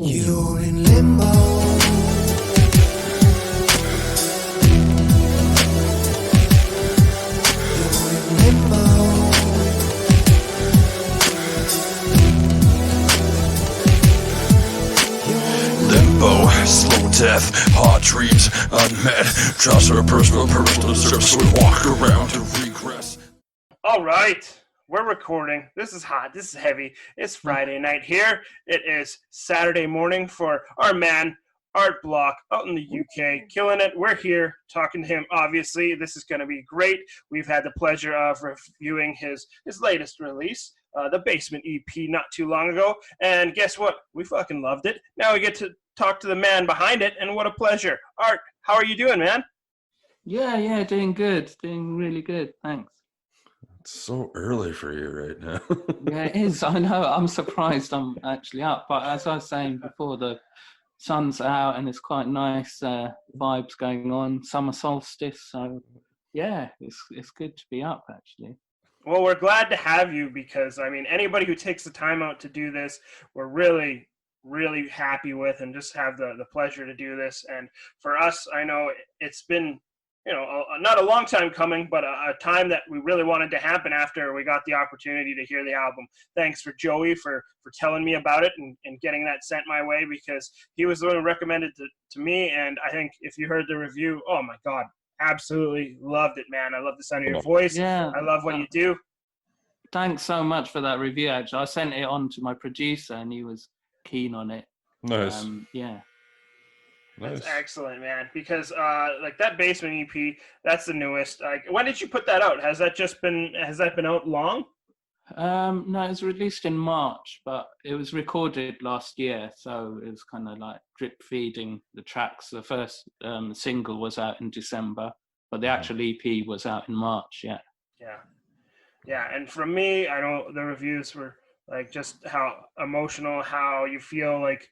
You're in limbo. You're in limbo. Limbo, slow death, hot dreams, unmet. Trials are personal deserves, so we walk around to regress. All right, we're recording. This is hot. This is heavy. It's Friday night here. It is Saturday morning for our man, Art Block, out in the UK, killing it. We're here talking to him, obviously. This is going to be great. We've had the pleasure of reviewing his latest release, the Basement EP, not too long ago. And guess what? We fucking loved it. Now we get to talk to the man behind it, and what a pleasure. Art, how are you doing, man? Yeah, doing good. Doing really good, thanks. It's so early for you right now. Yeah, it is. I know. I'm surprised I'm actually up. But as I was saying before, the sun's out and it's quite nice vibes going on. Summer solstice. So, yeah, it's good to be up, actually. Well, we're glad to have you because, I mean, anybody who takes the time out to do this, we're really happy with and just have the pleasure to do this. And for us, I know it's been, not a long time coming, but a time that we really wanted to happen after we got the opportunity to hear the album. Thanks for Joey for telling me about it and getting that sent my way, because he was the one who recommended it to me. And I think if you heard the review, oh my God, absolutely loved it, man. I love the sound of your voice. Yeah, I love what you do. Thanks so much for that review, actually. I sent it on to my producer and he was keen on it. Nice. Yeah. That's excellent, man. Because like that Basement EP, that's the newest. Like, when did you put that out? Has that been out long? No, it was released in March, but it was recorded last year, so it was kind of like drip feeding the tracks. The first single was out in December, but the actual EP was out in March. Yeah. And from me, I know the reviews were like just how emotional, how you feel like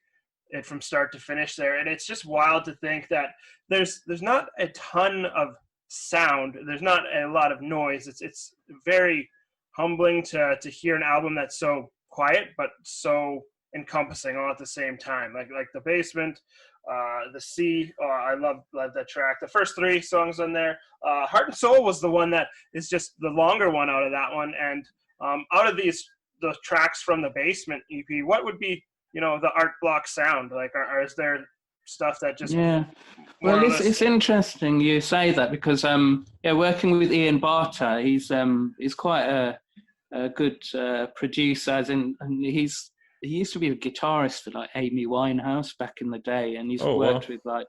it from start to finish there. And it's just wild to think that there's not a ton of sound. There's not a lot of noise. It's very humbling to hear an album that's so quiet but so encompassing all at the same time. Like the Basement, the Sea. I love that track. The first three songs on there. Heart and Soul was the one that is just the longer one out of that one. And out of the tracks from the Basement EP, what would be the Art Block sound? Like, is there stuff that just... Yeah. Well, it's interesting you say that because, working with Ian Barter, he's quite a good producer, and he used to be a guitarist for like Amy Winehouse back in the day, and he's worked with like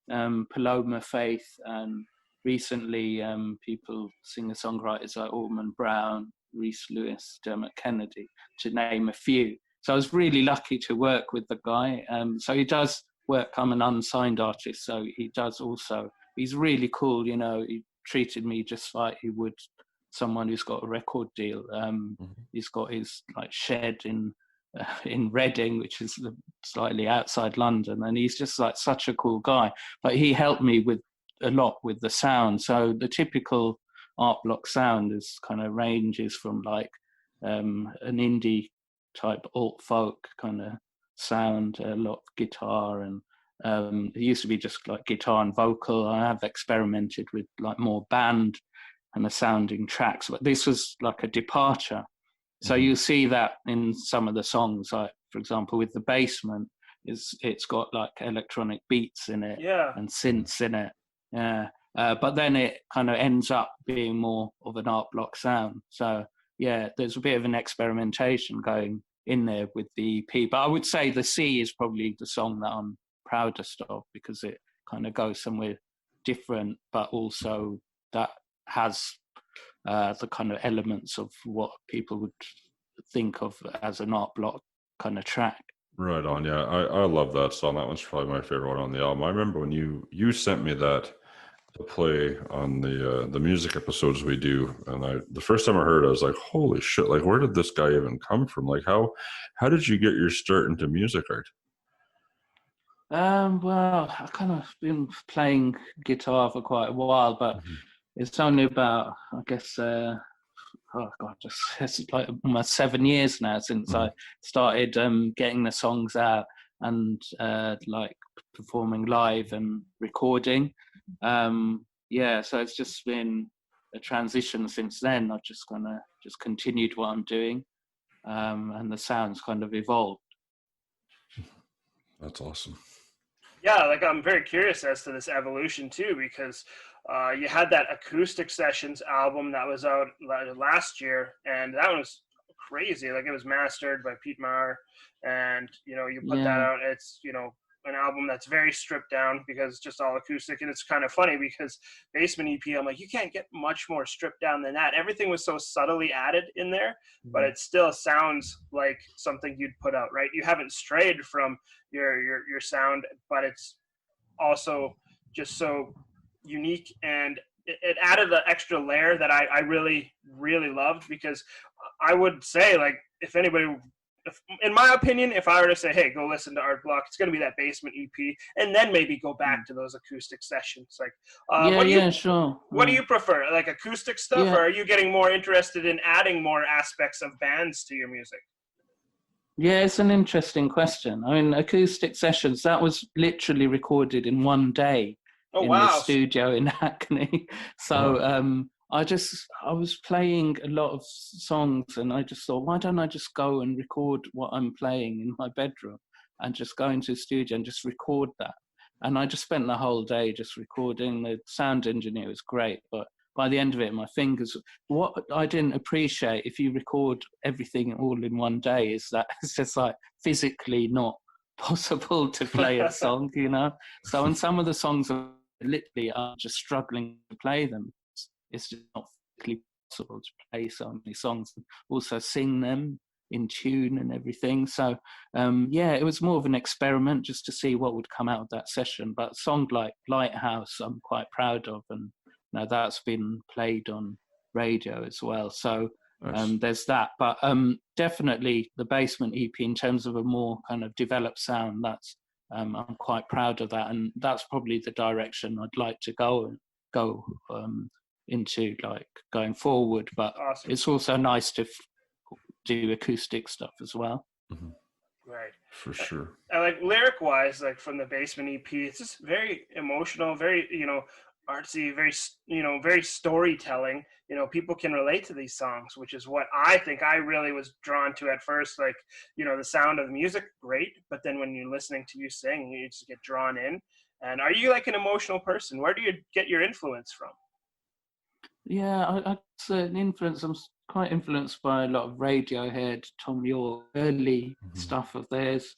Paloma Faith, and recently people, singer-songwriters like Orman Brown, Reese Lewis, Dermot Kennedy, to name a few. So I was really lucky to work with the guy. So he does work. I'm an unsigned artist, so he does also. He's really cool, He treated me just like he would someone who's got a record deal. He's got his like shed in Reading, which is slightly outside London, and he's just like such a cool guy. But he helped me with a lot with the sound. So the typical Art Block sound is kind of ranges from like an indie type alt folk kind of sound, a lot of guitar, and it used to be just like guitar and vocal. I have experimented with like more band and the sounding tracks, but this was like a departure. So you'll see that in some of the songs, like for example with the Basement, it's got like electronic beats in it, and synths in it, but then it kind of ends up being more of an Art Block sound. So yeah, there's a bit of an experimentation going in there with the EP. But I would say The Sea is probably the song that I'm proudest of, because it kind of goes somewhere different, but also that has the kind of elements of what people would think of as an Art Block kind of track. Right on, yeah. I love that song. That one's probably my favorite one on the album. I remember when you sent me that to play on the music episodes we do, and the first time I heard it, I was like, holy shit, like where did this guy even come from? Like how did you get your start into music, Art? Well, I've kind of been playing guitar for quite a while, but it's only about, I guess, it's like almost 7 years now since I started getting the songs out. and like performing live and recording. Yeah, so it's just been a transition since then. I've just kind of just continued what I'm doing, and the sounds kind of evolved. That's awesome. Yeah, like I'm very curious as to this evolution too, because you had that Acoustic Sessions album that was out last year, and that was crazy. Like it was mastered by Pete Maher, and you put that out. It's an album that's very stripped down because it's just all acoustic, and it's kind of funny because Basement EP, I'm like, you can't get much more stripped down than that. Everything was so subtly added in there, but it still sounds like something you'd put out, right? You haven't strayed from your sound, but it's also just so unique, and it added an extra layer that I really, really loved, because I would say, like, if anybody, in my opinion, if I were to say, hey, go listen to Art Block, it's going to be that Basement EP, and then maybe go back to those acoustic sessions. Like, sure. What do you prefer, like acoustic stuff, or are you getting more interested in adding more aspects of bands to your music? Yeah, it's an interesting question. I mean, Acoustic Sessions, that was literally recorded in one day the studio in Hackney. So I was playing a lot of songs, and I just thought, why don't I just go and record what I'm playing in my bedroom and just go into the studio and just record that? And I just spent the whole day just recording. The sound engineer was great, but by the end of it, my fingers, what I didn't appreciate, if you record everything all in one day, is that it's just like physically not possible to play a song, So, and some of the songs are literally just struggling to play them. It's just not physically possible to play so many songs and also sing them in tune and everything. So, it was more of an experiment just to see what would come out of that session. But a song like Lighthouse, I'm quite proud of, and now that's been played on radio as well. So there's that. But definitely the Basement EP, in terms of a more kind of developed sound, that's I'm quite proud of that, and that's probably the direction I'd like to go into, like, going forward. But It's also nice to do acoustic stuff as well. Mm-hmm. Right. For sure. And like lyric wise, like from the Basement EP, it's just very emotional, very, artsy, very, very storytelling. People can relate to these songs, which is what I think I really was drawn to at first. Like, the sound of the music, great, but then when you're listening to you sing, you just get drawn in. And are you like an emotional person? Where do you get your influence from? Yeah, it's an influence. I'm quite influenced by a lot of Radiohead, Tom York, early stuff of theirs.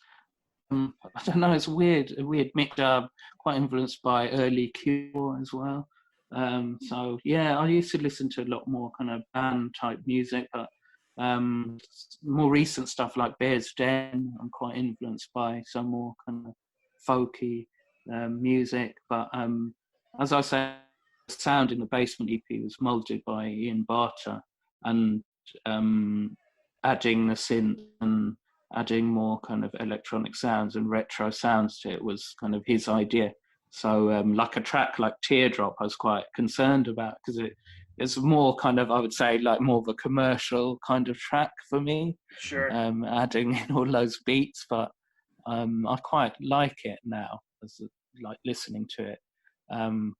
I don't know, it's a weird mixture. Quite influenced by early Cure as well. So yeah, I used to listen to a lot more kind of band type music, but more recent stuff like Bears Den, I'm quite influenced by some more kind of folky music. But as I say, the sound in the Basement EP was molded by Ian Barter, and adding the synth and adding more kind of electronic sounds and retro sounds to it was kind of his idea. So like a track like Teardrop, I was quite concerned about, because it's more kind of, I would say, like more of a commercial kind of track for me. Sure. Adding in all those beats, but I quite like it now, like listening to it.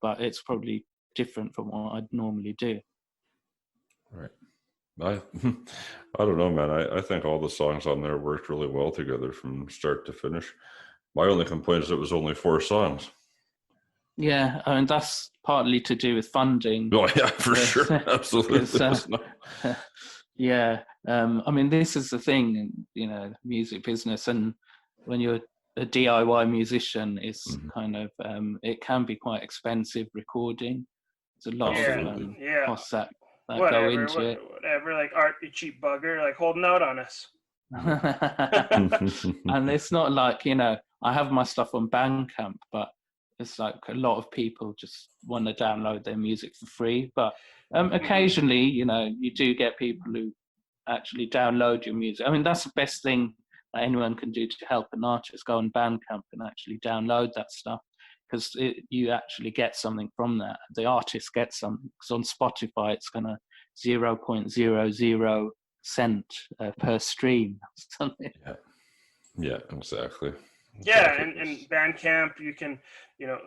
But it's probably different from what I'd normally do. Right. I don't know, man. I think all the songs on there worked really well together from start to finish. My only complaint is it was only 4 songs. Yeah, I mean, that's partly to do with funding. Oh, yeah, for sure. Absolutely. Yeah. I mean, this is the thing, music business, and when you're a DIY musician, it's kind of, it can be quite expensive recording. There's a lot of costs that go into it. Whatever, like, Art, you cheap bugger, like holding out on us. And it's not like, I have my stuff on Bandcamp, but it's like a lot of people just want to download their music for free. But occasionally, you do get people who actually download your music. I mean, that's the best thing that anyone can do to help an artist. Go on Bandcamp and actually download that stuff, because you actually get something from that. The artist gets something, because on Spotify it's kind of 0.00 cent per stream or something. Yeah, exactly. Yeah, and Bandcamp, you can,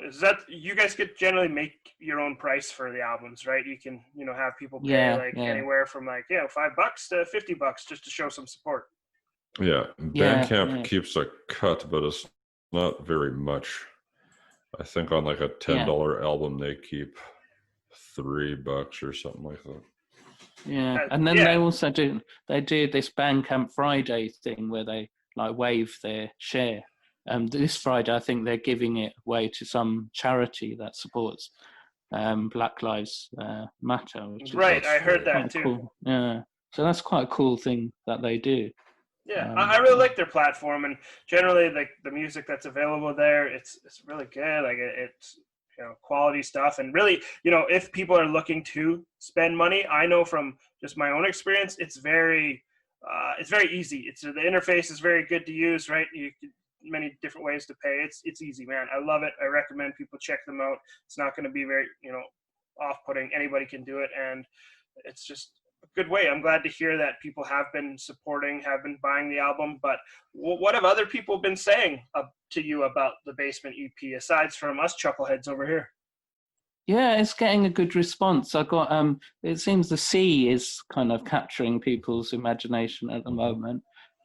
is that you guys could generally make your own price for the albums, right? You can, have people pay anywhere from $5 to $50 just to show some support. Yeah, Bandcamp keeps a cut, but it's not very much. I think on like a $10 album, they keep $3 or something like that. Yeah, and then they also do this Bandcamp Friday thing where they like waive their share. This Friday, I think they're giving it away to some charity that supports Black Lives Matter. Right, I heard that too. Cool. Yeah, so that's quite a cool thing that they do. Yeah, I really like their platform, and generally, like the music that's available there, it's really good. Like it's quality stuff, and really, if people are looking to spend money, I know from just my own experience, it's very easy. The interface is very good to use, right? Many different ways to pay. It's easy, man. I love it. I recommend people check them out. It's not going to be very off-putting. Anybody can do it, and it's just a good way. I'm glad to hear that people have been supporting, have been buying the album. But what have other people been saying to you about the Basement EP, aside from us chuckleheads over here? Yeah, it's getting a good response. I got it seems the sea is kind of capturing people's imagination at the moment.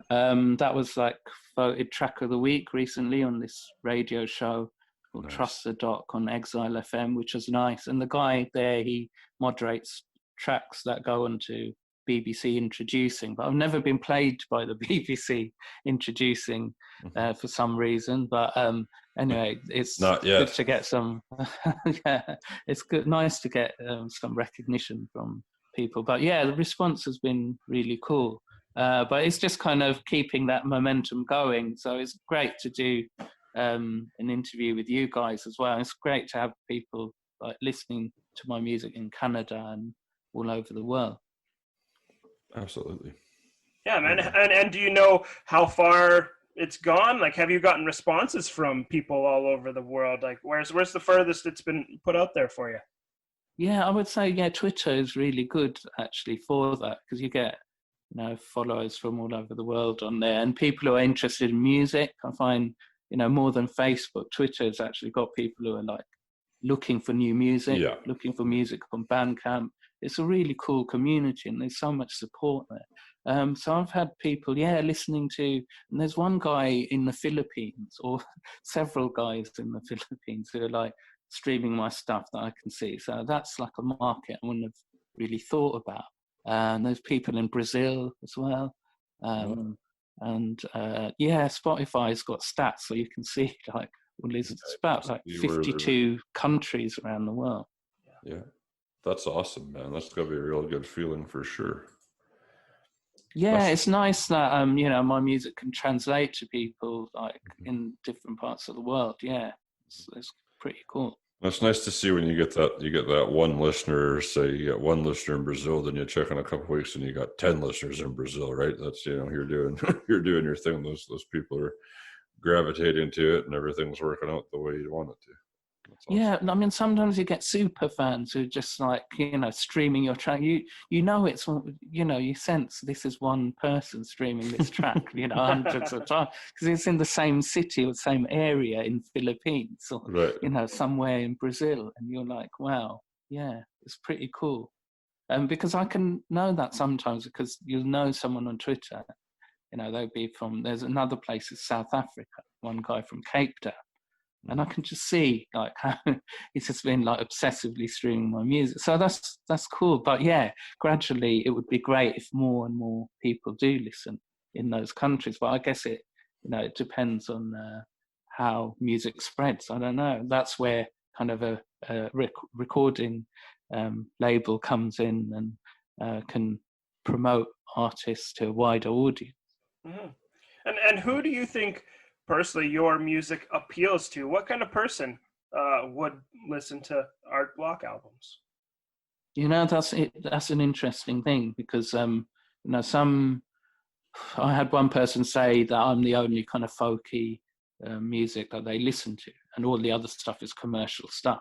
That was like voted track of the week recently on this radio show called Trust the Doc on Exile FM, which was nice. And the guy there, he moderates tracks that go on to BBC Introducing, but I've never been played by the BBC Introducing for some reason. But anyway, it's good to get some. Yeah, it's good, nice to get some recognition from people. But yeah, the response has been really cool. But it's just kind of keeping that momentum going. So it's great to do an interview with you guys as well. It's great to have people like listening to my music in Canada and all over the world. Absolutely. Yeah, man. And do you know how far it's gone? Like, have you gotten responses from people all over the world? Like, where's the furthest it's been put out there for you? Yeah, I would say, Twitter is really good actually for that, because you get followers from all over the world on there, and people who are interested in music. I find more than Facebook, Twitter has actually got people who are like looking for new music, looking for music on Bandcamp. It's a really cool community, and there's so much support there. So I've had people listening to, and there's one guy in the Philippines, or several guys in the Philippines, who are like streaming my stuff that I can see. So that's like a market I wouldn't have really thought about. And there's people in Brazil as well. And Spotify's got stats, so you can see like it's about like 52 countries around the world. Yeah, that's awesome, man. That's gotta be a real good feeling for sure. Yeah, it's nice that my music can translate to people like in different parts of the world. Yeah, it's pretty cool. It's nice to see when you get that one listener. Say you get one listener in Brazil, then you check in a couple of weeks and you got 10 listeners in Brazil, right? That's you're doing your thing. Those people are gravitating to it, and everything's working out the way you want it to. Awesome. Yeah, I mean, sometimes you get super fans who just like streaming your track. It's you sense this is one person streaming this track, hundreds of times, because it's in the same city or same area in Philippines, or right. Somewhere in Brazil, and you're like, wow, yeah, it's pretty cool. Because I can know that sometimes, because you'll know someone on Twitter, they'll be from. There's another place in South Africa, one guy from Cape Town. And I can just see like how he's just been like obsessively streaming my music. So that's cool. But yeah, gradually it would be great if more and more people do listen in those countries. But I guess it depends on how music spreads. I don't know. That's where kind of a recording label comes in and can promote artists to a wider audience. Mm-hmm. And who do you think personally your music appeals to? What kind of person would listen to art block albums? That's an interesting thing, because I had one person say that I'm the only kind of folky music that they listen to, and all the other stuff is commercial stuff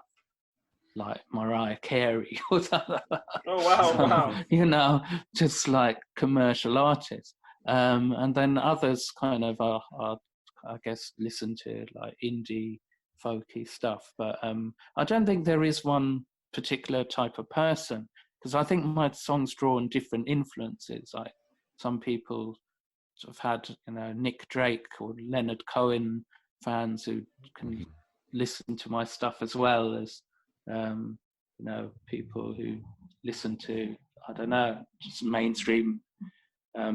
like Mariah Carey or something. Oh wow. Just like commercial artists. And then others kind of are I guess, listen to like indie folky stuff. But I don't think there is one particular type of person, because I think my songs draw on different influences. Like some people sort of had, Nick Drake or Leonard Cohen fans who can listen to my stuff as well as, people who listen to, I don't know, just mainstream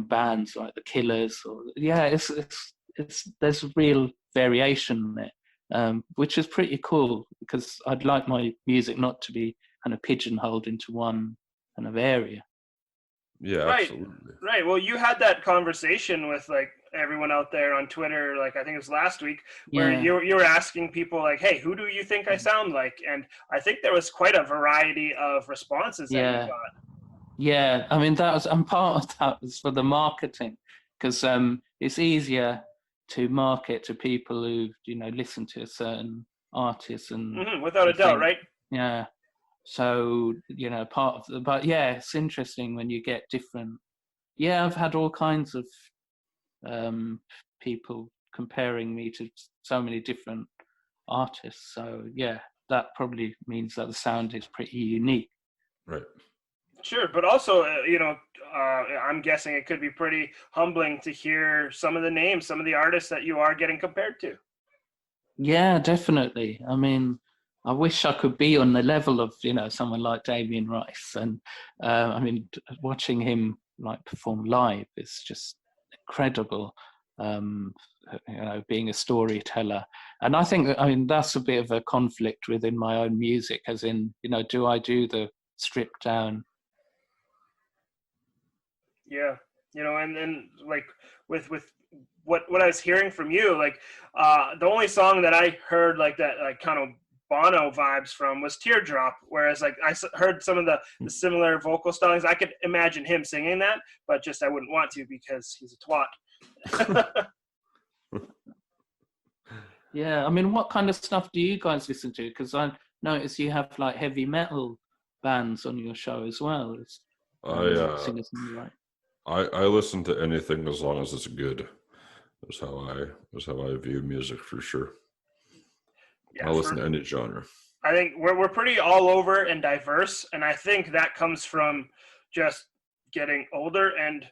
bands like the Killers. Or it's there's real variation there, which is pretty cool, because I'd like my music not to be kind of pigeonholed into one kind of area. Yeah, Right. absolutely. Right. Well, you had that conversation with like everyone out there on Twitter, like I think it was last week, where you were asking people like, "Hey, who do you think I sound like?" And I think there was quite a variety of responses that you got. Yeah, I mean and part of that was for the marketing, because it's easier to market to people who listen to a certain artist and without a doubt, right? Yeah. So, part of but yeah, it's interesting when you get different. Yeah, I've had all kinds of people comparing me to so many different artists. So yeah, that probably means that the sound is pretty unique. Right. Sure, but also, I'm guessing it could be pretty humbling to hear some of the names, some of the artists that you are getting compared to. Yeah, definitely. I mean, I wish I could be on the level of someone like Damien Rice, and I mean, watching him like perform live is just incredible. Being a storyteller, and I think that's a bit of a conflict within my own music, as in do I do the stripped down? Yeah, and then like with what I was hearing from you, like the only song that I heard like that like kind of Bono vibes from was Teardrop, whereas like I heard some of the similar vocal stylings. I could imagine him singing that, but just I wouldn't want to because he's a twat. Yeah, I mean, what kind of stuff do you guys listen to? Because I notice you have like heavy metal bands on your show as well. Singers and the like. I listen to anything as long as it's good. That's how I view music, for sure. Yeah, I listen to any genre. I think we're pretty all over and diverse, and I think that comes from just getting older and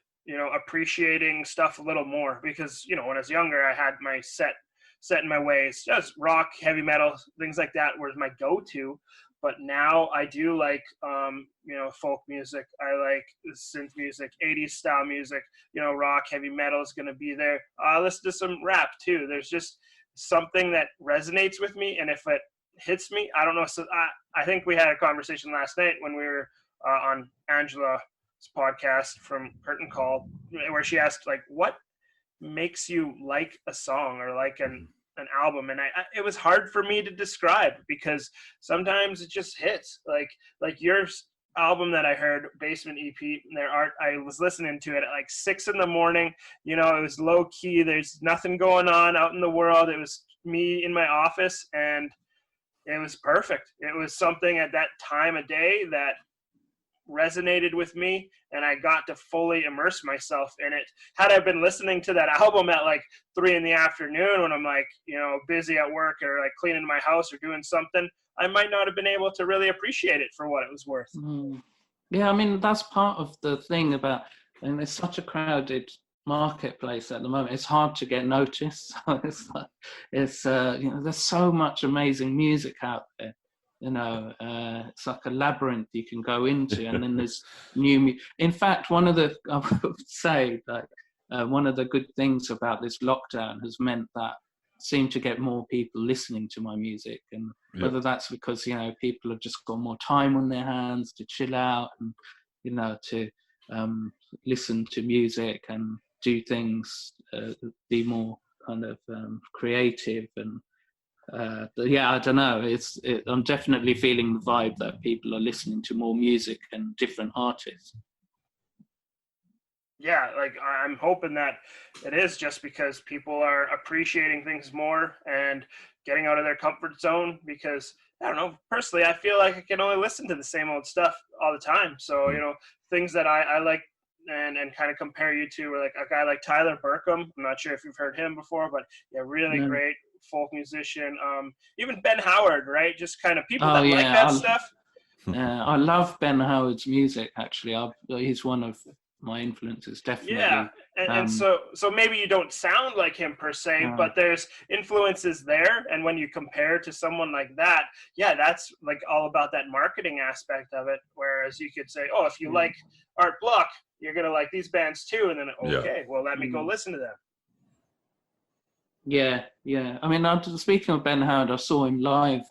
appreciating stuff a little more. Because when I was younger, I had my set in my ways, just rock, heavy metal, things like that was my go-to. But now I do like folk music. I like synth music, 80s style music. Rock, heavy metal is going to be there. I listen to some rap too. There's just something that resonates with me, and if it hits me, I don't know. So I think we had a conversation last night when we were on Angela's podcast from Curtain Call, where she asked like, what makes you like a song or like an album? And it was hard for me to describe, because sometimes it just hits like your album that I heard, Basement EP, I was listening to it at like 6 a.m. It was low key, there's nothing going on out in the world. It was me in my office, and it was perfect. It was something at that time of day that resonated with me, and I got to fully immerse myself in it. Had I been listening to that album at like 3 p.m. when I'm like, busy at work or like cleaning my house or doing something, I might not have been able to really appreciate it for what it was worth. Yeah, I mean, that's part of the thing about, and it's such a crowded marketplace at the moment. It's hard to get noticed. It's there's so much amazing music out there. It's like a labyrinth you can go into, and then there's new. In fact, I would say that one of the good things about this lockdown has meant that I seem to get more people listening to my music, and whether that's because people have just got more time on their hands to chill out and to listen to music and do things, be more kind of creative and. I don't know. I'm definitely feeling the vibe that people are listening to more music and different artists. Yeah, like I'm hoping that it is just because people are appreciating things more and getting out of their comfort zone, because I don't know, personally, I feel like I can only listen to the same old stuff all the time. So, things that I like and kind of compare you to like a guy like Tyler Burkham. I'm not sure if you've heard him before, but yeah, really great folk musician. Even Ben Howard, right? Just kind of people that like that stuff. I love Ben Howard's music. Actually, he's one of my influences, definitely. Yeah, and so maybe you don't sound like him per se, but there's influences there. And when you compare to someone like that, yeah, that's like all about that marketing aspect of it. Whereas you could say, oh, if you like Art Block, you're gonna like these bands too, and then well, let me go listen to them. Yeah. I mean, speaking of Ben Howard, I saw him live,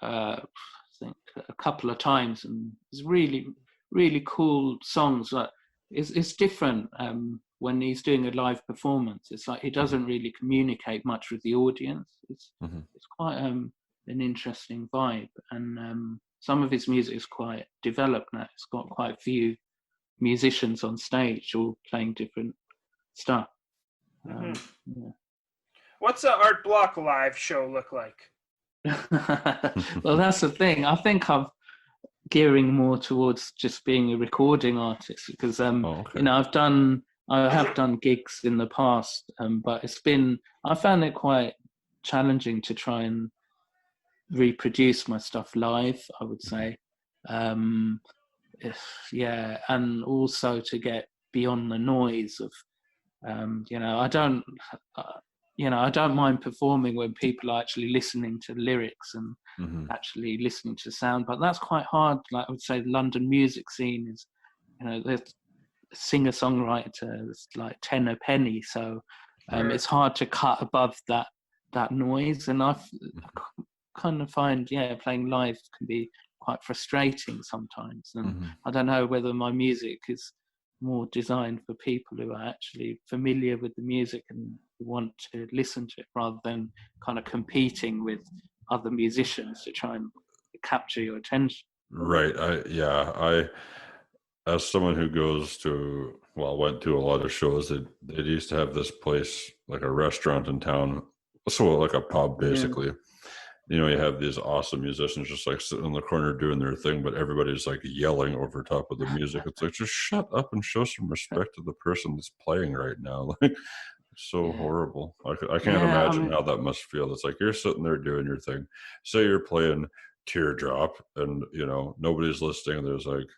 I think a couple of times, and it's really, really cool songs. Like it's different when he's doing a live performance. It's like he doesn't really communicate much with the audience. It's quite an interesting vibe, and some of his music is quite developed now. It's got quite a few musicians on stage all playing different stuff. What's an Art Block live show look like? Well, that's the thing. I think I'm gearing more towards just being a recording artist because you know, I have done gigs in the past, but I found it quite challenging to try and reproduce my stuff live, I would say. And also to get beyond the noise of you know, I don't mind performing when people are actually listening to lyrics and actually listening to sound, but that's quite hard. Like I would say, the London music scene is, you know, the singer-songwriter is like 10 a penny, so it's hard to cut above that noise. And I kind of find, playing live can be quite frustrating sometimes. And I don't know whether my music is more designed for people who are actually familiar with the music and want to listen to it rather than kind of competing with other musicians to try and capture your attention. Right. I as someone who went to a lot of shows, they used to have this place, like a restaurant in town, so like a pub basically. You know, you have these awesome musicians just like sitting in the corner doing their thing, but everybody's like yelling over top of the music. It's like, just shut up and show some respect to the person that's playing right now. Like, it's so horrible. I can't imagine how that must feel. It's like you're sitting there doing your thing. Say you're playing Teardrop and, you know, nobody's listening. There's like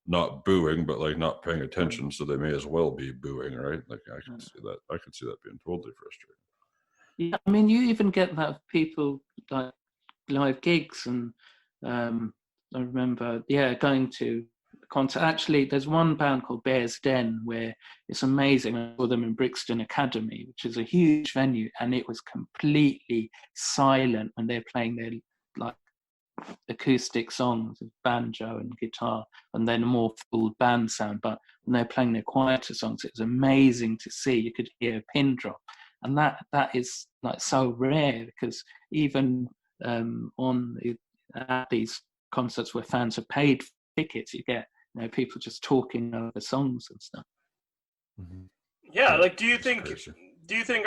not booing, but like not paying attention. So they may as well be booing, right? Like I can see that. I could see that being totally frustrating. Yeah, I mean, you even get that with people like live gigs, and I remember, going to concert. Actually, there's one band called Bear's Den where it's amazing. I saw them in Brixton Academy, which is a huge venue, and it was completely silent when they're playing their like acoustic songs of banjo and guitar, and then a more full band sound. But when they're playing their quieter songs, it was amazing to see. You could hear a pin drop. And that is like so rare, because even at these concerts where fans have paid tickets, you get people just talking over songs and stuff. Yeah, like do you think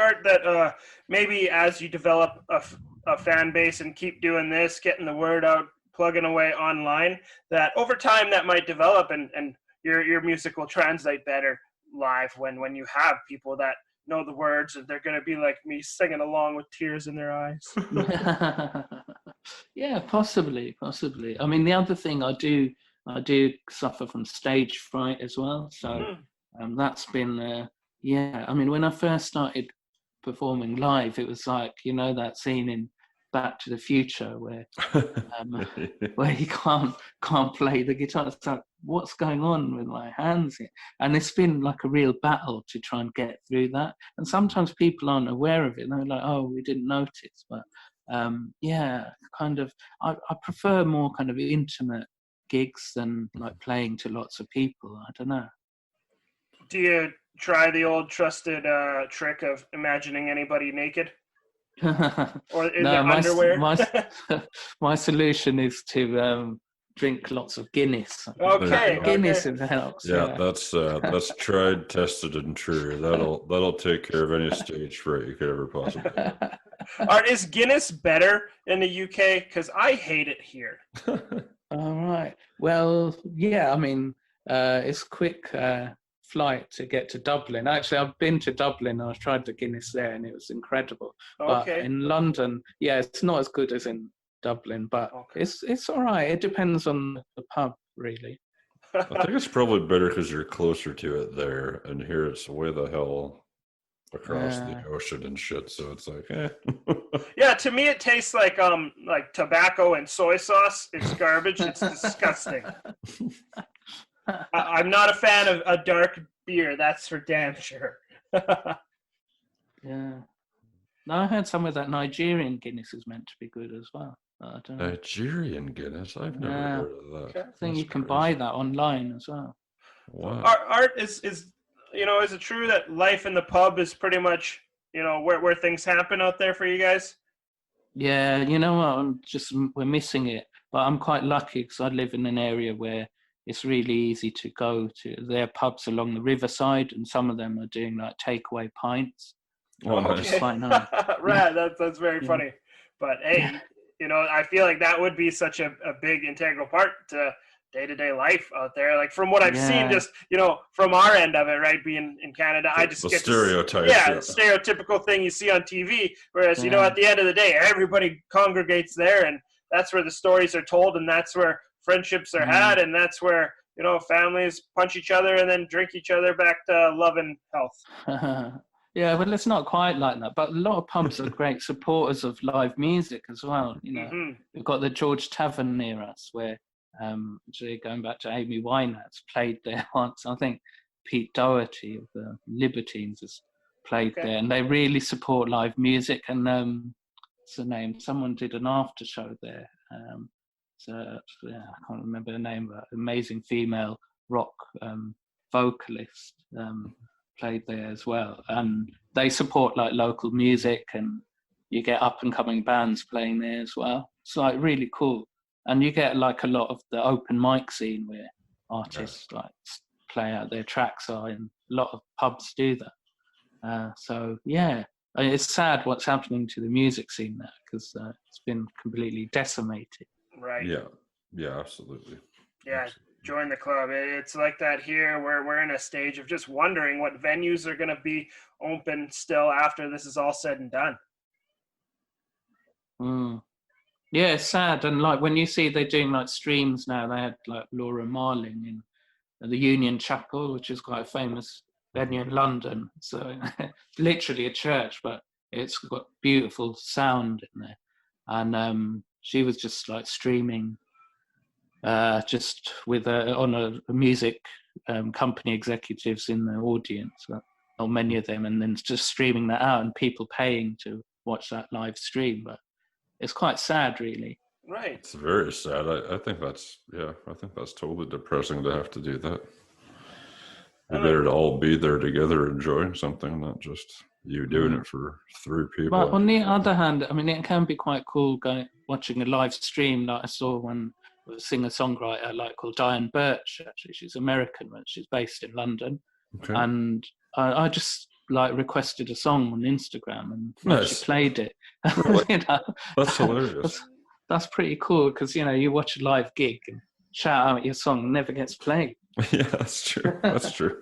Art that maybe as you develop a fan base and keep doing this, getting the word out, plugging away online, that over time that might develop and your music will translate better live when you have people that know the words and they're going to be like me singing along with tears in their eyes? Yeah, possibly. I mean, the other thing, I do suffer from stage fright as well, so that's been I mean, when I first started performing live, it was like, you know, that scene in Back to the Future where you can't play the guitar. It's like, what's going on with my hands here? And it's been like a real battle to try and get through that. And sometimes people aren't aware of it. They're like, oh, we didn't notice. But kind of, I prefer more kind of intimate gigs than like playing to lots of people. I don't know. Do you try the old trusted trick of imagining anybody naked? Or in their underwear? My solution is to drink lots of Guinness. Okay, Guinness helps. Yeah, that's tried, tested, and true. That'll take care of any stage fright you could ever possibly have. Art, is Guinness better in the UK? Because I hate it here. All right. Well, yeah. I mean, it's quick flight to get to Dublin. Actually, I've been to Dublin. I've tried the Guinness there, and it was incredible. Okay. But in London, yeah, it's not as good as in Dublin, but it's all right. It depends on the pub, really. I think it's probably better because you're closer to it there, and here it's way the hell across the ocean and shit. So it's like, Yeah, to me it tastes like tobacco and soy sauce. It's garbage. It's disgusting. I'm not a fan of a dark beer. That's for damn sure. Yeah. No, I heard some of that Nigerian Guinness is meant to be good as well. I don't know. Nigerian Guinness? I've never heard of that. I think you can buy that online as well. Wow. Art is is it true that life in the pub is pretty much, where things happen out there for you guys? Yeah, you know what? We're missing it. But I'm quite lucky because I live in an area where it's really easy to go to. There are pubs along the riverside, and some of them are doing like takeaway pints. Oh, nice. It's quite nice. Right, that's very funny. But hey, I feel like that would be such a big integral part to day-to-day life out there. Like from what I've seen, just from our end of it, right, being in Canada, I just get stereotype. Stereotypical thing you see on TV. Whereas at the end of the day, everybody congregates there, and that's where the stories are told, and that's where friendships are had, and that's where families punch each other and then drink each other back to love and health. Yeah, well, it's not quite like that, but a lot of pubs are great supporters of live music as well. We've got the George Tavern near us, where going back to Amy Winehouse played there once. I think Pete Doherty of the Libertines has played there, and they really support live music. And what's the name? Someone did an after show there. I can't remember the name, but amazing female rock vocalist. Played there as well, and they support like local music, and you get up and coming bands playing there as well. It's like really cool, and you get like a lot of the open mic scene where artists like play out their tracks and a lot of pubs do that. So yeah, it's sad what's happening to the music scene there because it's been completely decimated. Right. Yeah, absolutely. Yeah. Join the club. It's like that here where we're in a stage of just wondering what venues are going to be open still after this is all said and done. Yeah, it's sad. And like when you see they're doing like streams now, they had like Laura Marling in the Union Chapel, which is quite a famous venue in London. So literally a church, but it's got beautiful sound in there. And she was just like streaming just with a music company executives in the audience, or many of them, and then just streaming that out and people paying to watch that live stream. But it's quite sad, really. Right. It's very sad. I think that's totally depressing to have to do that. It's better to all be there together enjoying something, not just you doing it for 3 people. But on the other hand, I mean, it can be quite cool watching a live stream. Like I saw one with a singer-songwriter called Diane Birch. Actually, she's American, but she's based in London. Okay. And I just requested a song on Instagram, and she played it. That's hilarious. That's pretty cool because you watch a live gig and shout out your song and never gets played. Yeah, that's true. That's true.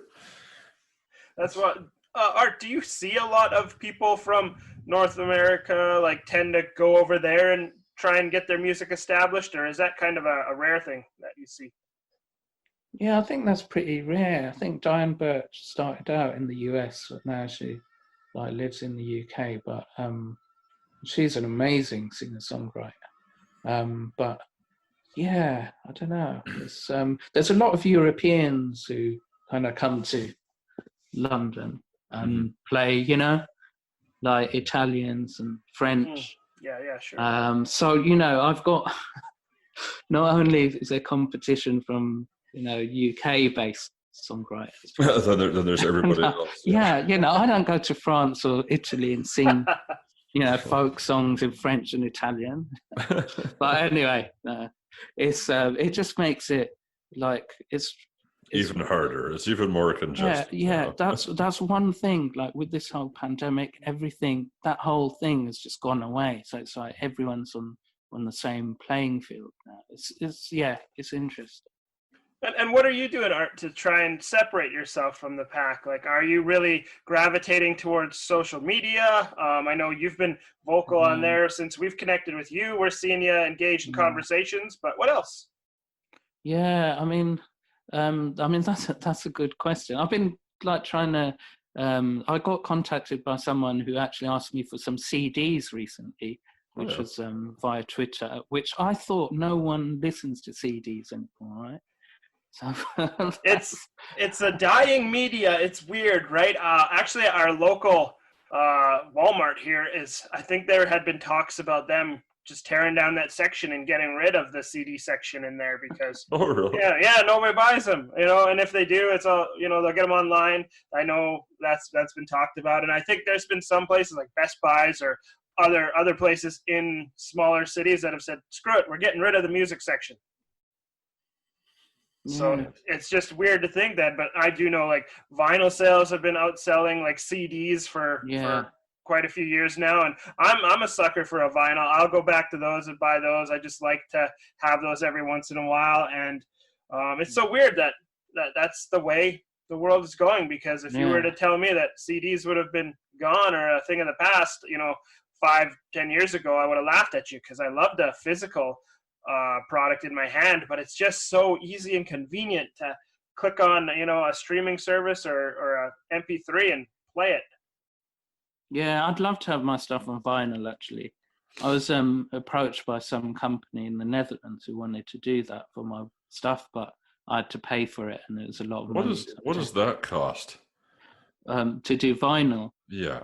That's what. Art, do you see a lot of people from North America tend to go over there and try and get their music established, or is that kind of a rare thing that you see? Yeah, I think that's pretty rare. I think Diane Birch started out in the US, but now she lives in the UK. But she's an amazing singer-songwriter. But yeah, I don't know. There's a lot of Europeans who kind of come to London and play, like Italians and French. Yeah, sure. So, I've got, not only is there competition from, UK-based songwriters. then there's everybody else. Yeah, I don't go to France or Italy and sing, folk songs in French and Italian. But anyway, it just makes it it's even harder. It's even more congested. Yeah. That's one thing. With this whole pandemic, that whole thing has just gone away. So it's like everyone's on the same playing field now. It's interesting. And what are you doing, Art, to try and separate yourself from the pack? Like, are you really gravitating towards social media? I know you've been vocal on there since we've connected with you. We're seeing you engage in conversations, but what else? Yeah, I mean that's a good question. I've been like trying to. I got contacted by someone who actually asked me for some CDs recently, which was via Twitter. Which I thought no one listens to CDs anymore, right? So it's a dying media. It's weird, right? Actually, our local Walmart here is. I think there had been talks about them just tearing down that section and getting rid of the CD section in there because really? yeah, nobody buys them, and if they do, it's all, they'll get them online. I know that's been talked about, and I think there's been some places like Best Buys or other places in smaller cities that have said, screw it, we're getting rid of the music section. So it's just weird to think that, but I do know like vinyl sales have been outselling like CDs for quite a few years now, and I'm a sucker for a vinyl. I'll go back to those and buy those. I just like to have those every once in a while, and it's so weird that's the way the world is going, because if you were to tell me that CDs would have been gone or a thing of the past, 5-10 years ago, I would have laughed at you, because I loved a physical product in my hand, but it's just so easy and convenient to click on a streaming service or a MP3 and play it. Yeah, I'd love to have my stuff on vinyl, actually. I was approached by some company in the Netherlands who wanted to do that for my stuff, but I had to pay for it, and it was a lot of money. What does that cost? To do vinyl? Yeah,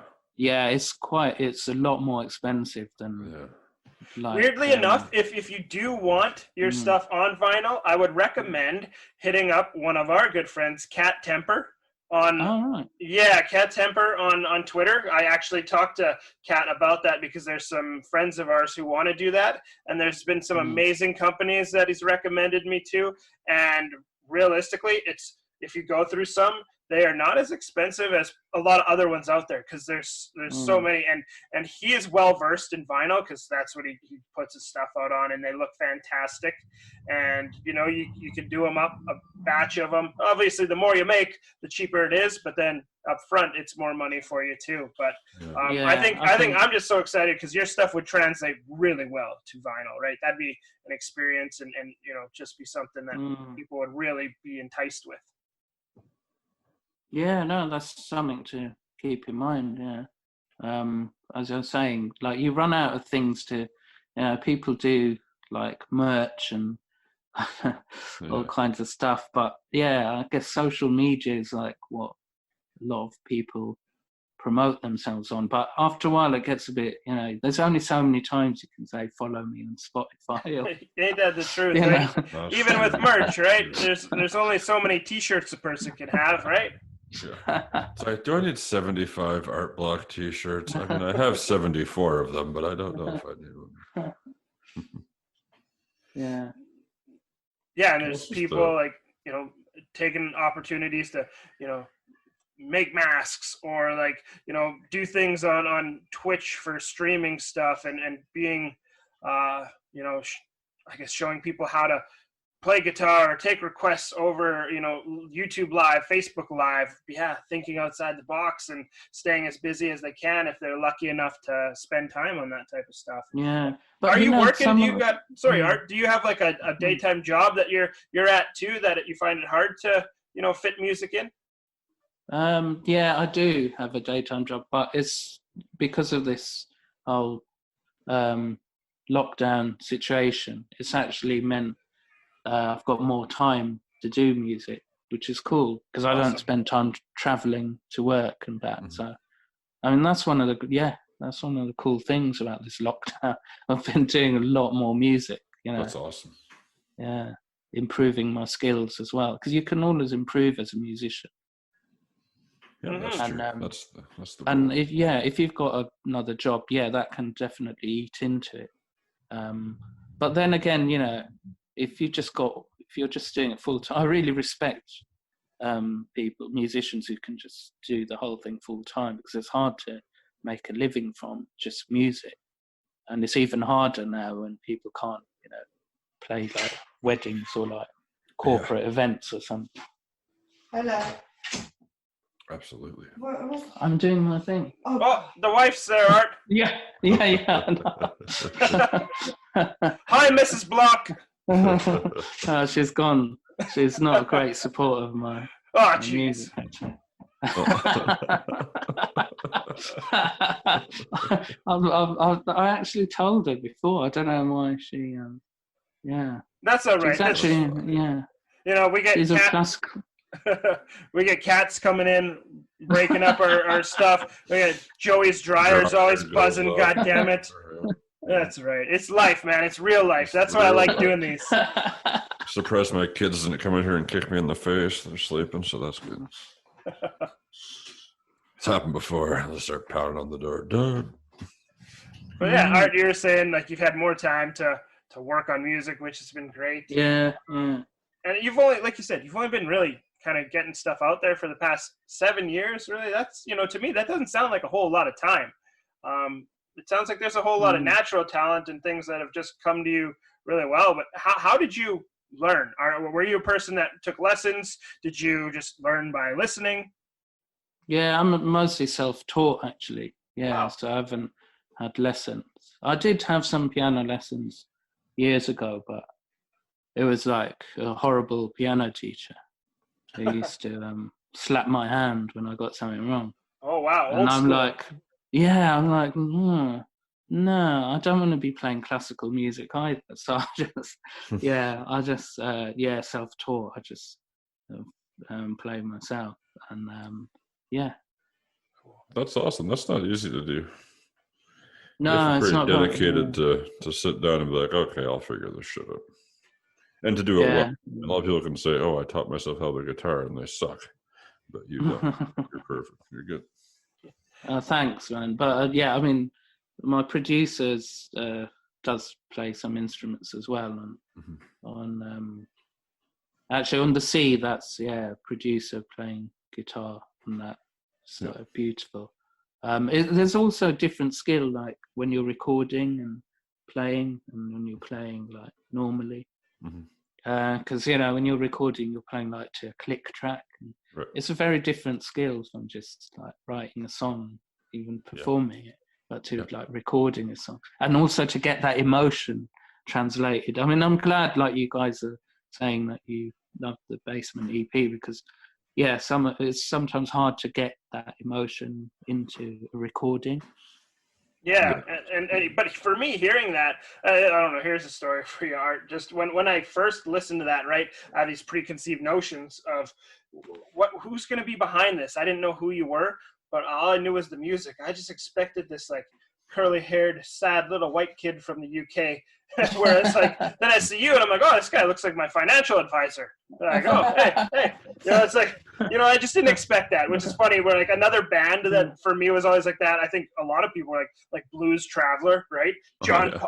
it's a lot more expensive than... Weirdly enough, if you do want your stuff on vinyl, I would recommend hitting up one of our good friends, Cat Temper, on Cat Temper on Twitter. I actually talked to Cat about that because there's some friends of ours who want to do that, and there's been some amazing companies that he's recommended me to. And realistically, if you go through some, they are not as expensive as a lot of other ones out there, because there's so many, and he is well versed in vinyl because that's what he puts his stuff out on, and they look fantastic. And you can do them up, a batch of them. Obviously, the more you make, the cheaper it is, but then up front, it's more money for you too. But I think I'm just so excited because your stuff would translate really well to vinyl, right? That'd be an experience, and just be something that people would really be enticed with. Yeah, no, that's something to keep in mind. As I was saying, like, you run out of things to, people do like merch and all kinds of stuff, but I guess social media is like what a lot of people promote themselves on. But after a while, it gets a bit, there's only so many times you can say follow me on Spotify. Ain't that the truth? Right? Even with merch, right? There's only so many T-shirts a person can have, right? Yeah. So do I need 75 Art Block T-shirts? I mean, I have 74 of them, but I don't know if I need them. Yeah, and there's people like taking opportunities to make masks, or like do things on Twitch for streaming stuff, and being I guess showing people how to play guitar or take requests over, YouTube Live, Facebook Live. Thinking outside the box and staying as busy as they can if they're lucky enough to spend time on that type of stuff. Yeah. But are you working? Art, do you have like a daytime job that you're at too, that you find it hard to, fit music in? Yeah, I do have a daytime job, but it's because of this whole lockdown situation. It's actually meant I've got more time to do music, which is cool, because I don't spend time traveling to work and that. Mm-hmm. So, I mean, that's one of the cool things about this lockdown. I've been doing a lot more music. That's awesome. Yeah, improving my skills as well, because you can always improve as a musician. Yeah, that's true. That's the and if you've got another job, that can definitely eat into it. But then again, if you're just doing it full time, I really respect musicians who can just do the whole thing full time, because it's hard to make a living from just music, and it's even harder now when people can't, play like weddings or like corporate events or something. Hello. Absolutely. I'm doing my thing. Oh, the wife's there, Art. Yeah. No. Hi, Mrs. Block. She's gone. She's not a great supporter of my Oh, music, jeez. actually. I actually told her before. I don't know why she. Yeah. That's all right. She's actually, yeah. You know, we get She's a classical. we get cats coming in, breaking up our stuff. We got Joey's dryer's always buzzing. God damn it! That's right. It's life, man. It's real life. That's why I like doing these. Surprised my kids didn't come in here and kick me in the face. They're sleeping, so that's good. It's happened before. They start pounding on the door. Done. But yeah, Art, you were saying like you've had more time to work on music, which has been great. Yeah. And you've only, like you said, you've only been really kind of getting stuff out there for the past 7 years. Really, that's, you know, to me that doesn't sound like a whole lot of time. It sounds like there's a whole lot of natural talent and things that have just come to you really well. But how did you learn? Were you a person that took lessons? Did you just learn by listening? Yeah, I'm mostly self-taught, actually. Yeah, Wow. So I haven't had lessons. I did have some piano lessons years ago, but it was like a horrible piano teacher. He used to slap my hand when I got something wrong. Oh, wow. And I'm like, no, I don't want to be playing classical music either. So I just, self-taught. I just play myself. And That's awesome. That's not easy to do. No, it's not dedicated to sit down and be like, okay, I'll figure this shit out. And to do it well. And a lot of people can say, oh, I taught myself how to guitar, and they suck. But you don't. You're perfect. You're good. Thanks, man. But I mean, my producer does play some instruments as well. Actually, on the C, that's producer playing guitar, and that's beautiful. There's also a different skill, like when you're recording and playing, and when you're playing like normally. Because when you're recording, you're playing like to a click track. And it's a very different skill from just like writing a song, even performing it, but to like recording a song, and also to get that emotion translated. I mean, I'm glad like you guys are saying that you love the Basement EP, because it's sometimes hard to get that emotion into a recording. Yeah, and but for me, hearing that, I don't know. Here's a story for you, Art. Just when I first listened to that, right, I had these preconceived notions of who's going to be behind this. I didn't know who you were, but all I knew was the music. I just expected this like curly-haired, sad little white kid from the UK. Whereas like then I see you and I'm like, oh, this guy looks like my financial advisor. And I go, hey, it's like, I just didn't expect that, which is funny. We're like another band that for me was always like that. I think a lot of people are like Blues Traveler, right?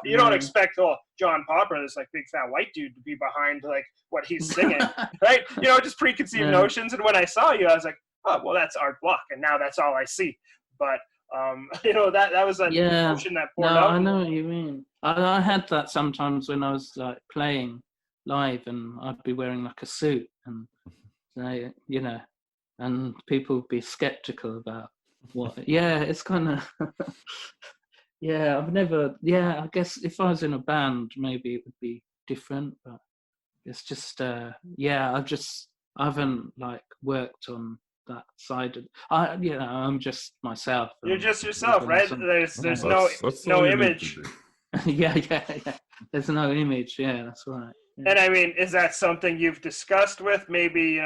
You don't expect John Popper, this like big fat white dude, to be behind like what he's singing, right? Just preconceived notions. And when I saw you, I was like, oh, well, that's Art Block, and now that's all I see. But that was an emotion that poured out. I know what you mean. I had that sometimes when I was like playing live, and I'd be wearing like a suit, and and people would be skeptical about what. It's kind of. I've never. I guess if I was in a band, maybe it would be different, but it's just. I haven't like worked on that side of, I'm just myself. You're just yourself, right? There's no image. Yeah. There's no image. Yeah, that's right. Yeah. And I mean, is that something you've discussed with maybe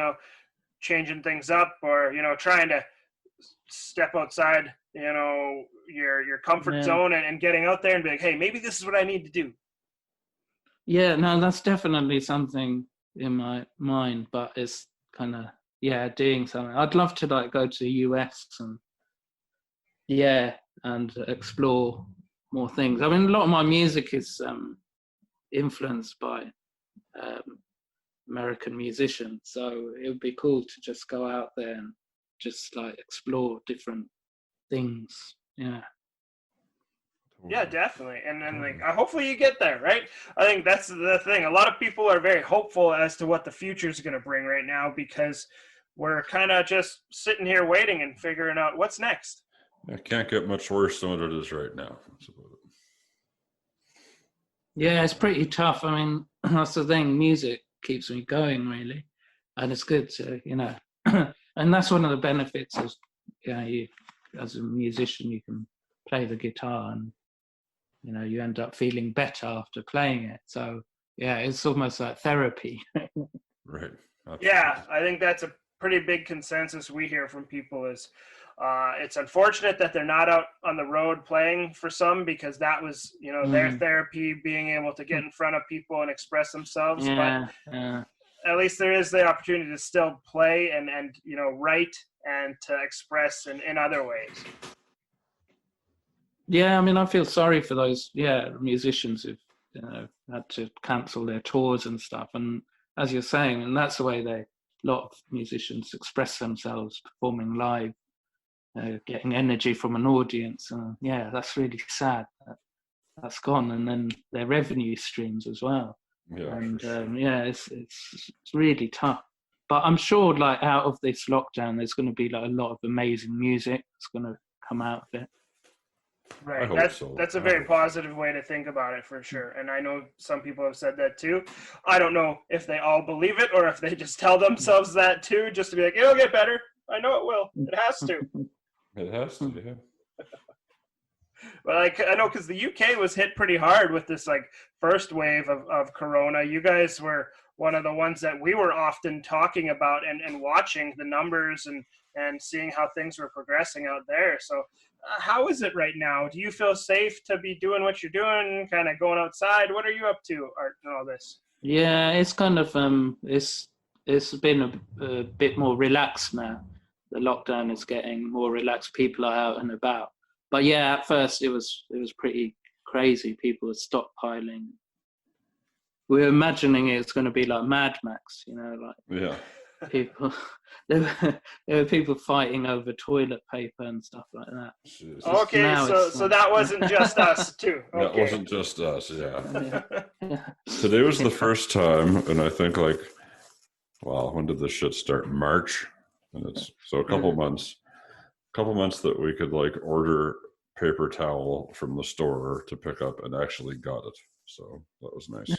changing things up, or trying to step outside your comfort zone and getting out there and be like, hey, maybe this is what I need to do? Yeah, no, that's definitely something in my mind, but it's kind of doing something. I'd love to like go to the US and explore more things. I mean, a lot of my music is influenced by American musicians, so it would be cool to just go out there and just like explore different things. Yeah, definitely. And then like hopefully you get there, right? I think that's the thing. A lot of people are very hopeful as to what the future is going to bring right now because we're kind of just sitting here waiting and figuring out what's next. It can't get much worse than what it is right now. Yeah, it's pretty tough. I mean, that's the thing. Music keeps me going, really, and it's good to, and that's one of the benefits of, you as a musician, you can play the guitar, and you end up feeling better after playing it. So yeah, it's almost like therapy. Right. Absolutely. Yeah, I think that's a pretty big consensus we hear from people is it's unfortunate that they're not out on the road playing for some because that was, their therapy, being able to get in front of people and express themselves. Yeah, but yeah. at least there is the opportunity to still play and write and to express in other ways. Yeah, I mean, I feel sorry for those musicians who've had to cancel their tours and stuff. And as you're saying, and that's the way a lot of musicians express themselves, performing live, getting energy from an audience. Yeah, that's really sad. That's gone, and then their revenue streams as well. Yeah, and sure. It's really tough. But I'm sure, like, out of this lockdown, there's going to be like a lot of amazing music that's going to come out of it. Right. I hope so. That's a very positive way to think about it, for sure. And I know some people have said that too. I don't know if they all believe it or if they just tell themselves that too, just to be like, it'll get better. I know it will. It has to. It has to, yeah. But I know because the UK was hit pretty hard with this like first wave of Corona. You guys were one of the ones that we were often talking about and watching the numbers and seeing how things were progressing out there. So how is it right now? Do you feel safe to be doing what you're doing, kind of going outside? What are you up to, Art, and all this? Yeah, it's kind of it's been a bit more relaxed now. The lockdown is getting more relaxed. People are out and about. But yeah, at first it was pretty crazy. People were stockpiling. We were imagining it's going to be like Mad Max, like Yeah. people. There were people fighting over toilet paper and stuff like that. Jesus. Okay, so that wasn't just us too. Okay. That wasn't just us, yeah. Yeah. Today was the first time, and I think when did this shit start? March, and it's so a couple months that we could order paper towel from the store to pick up and actually got it. So that was nice.